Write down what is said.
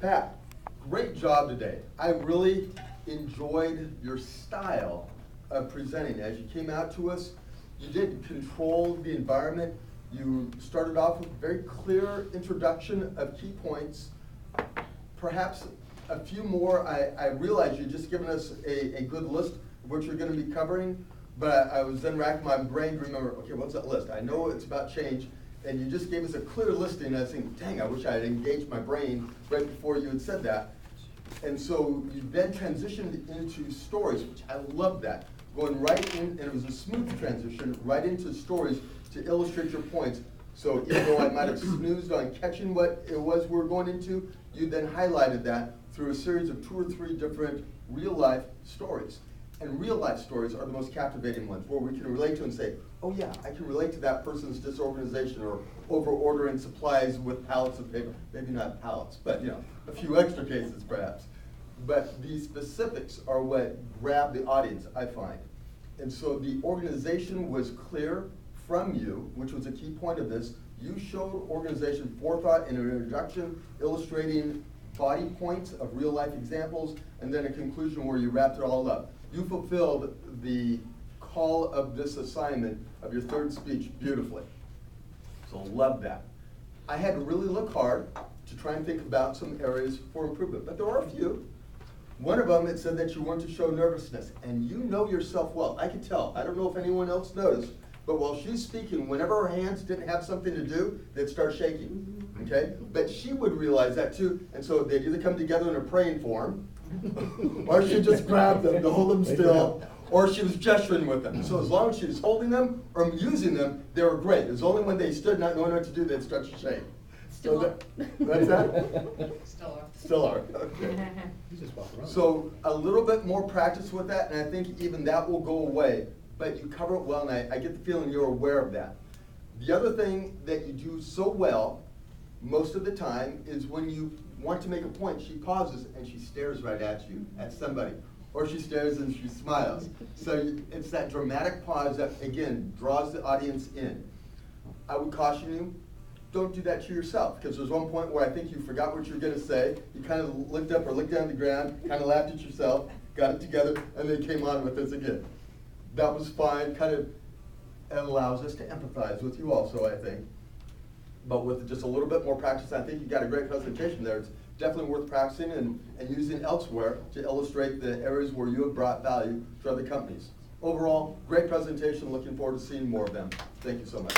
Pat, great job today. I really enjoyed your style of presenting. As you came out to us, you did control the environment. You started off with a very clear introduction of key points. Perhaps a few more. I realize you've just given us a good list of what you're going to be covering, but I was then racking my brain to remember, okay, what's that list? I know it's about change, and you just gave us a clear listing, and I was thinking, dang, I wish I had engaged my brain right before you had said that. And so you then transitioned into stories, which I love that. Going right in, and it was a smooth transition, right into stories to illustrate your points. So even though I might have snoozed on catching what it was we were going into, you then highlighted that through a series of 2 or 3 different real-life stories. And real-life stories are the most captivating ones, where we can relate to and say, oh yeah, I can relate to that person's disorganization or over-ordering supplies with pallets of paper. Maybe not pallets, but a few extra cases perhaps. But the specifics are what grab the audience, I find. And so the organization was clear from you, which was a key point of this. You showed organization forethought in an introduction, illustrating body points of real life examples, and then a conclusion where you wrapped it all up. You fulfilled the call of this assignment of your third speech beautifully. So love that. I had to really look hard to try and think about some areas for improvement, but there are a few. One of them, it said that you weren't to show nervousness, and you know yourself well. I could tell. I don't know if anyone else noticed, but while she's speaking, whenever her hands didn't have something to do, they'd start shaking, okay? But she would realize that too, and so they'd either come together in a praying form, or she'd just grab them to hold them still, or she was gesturing with them. So as long as she was holding them or using them, they were great. It was only when they stood not knowing what to do, they'd start to shake. Still are. That's that? Still are. Still are, okay. You just walk around. So a little bit more practice with that, and I think even that will go away. But you cover it well, and I get the feeling you're aware of that. The other thing that you do so well, most of the time, is when you want to make a point, she pauses and she stares right at you, at somebody. Or she stares and she smiles. So it's that dramatic pause that, again, draws the audience in. I would caution you, don't do that to yourself, because there's one point where I think you forgot what you were going to say. You kind of looked up or looked down the ground, kind of laughed at yourself, got it together, and then came on with this again. That was fine, kind of allows us to empathize with you also, I think. But with just a little bit more practice, I think you got a great presentation there. It's definitely worth practicing and using elsewhere to illustrate the areas where you have brought value to other companies. Overall, great presentation. Looking forward to seeing more of them. Thank you so much.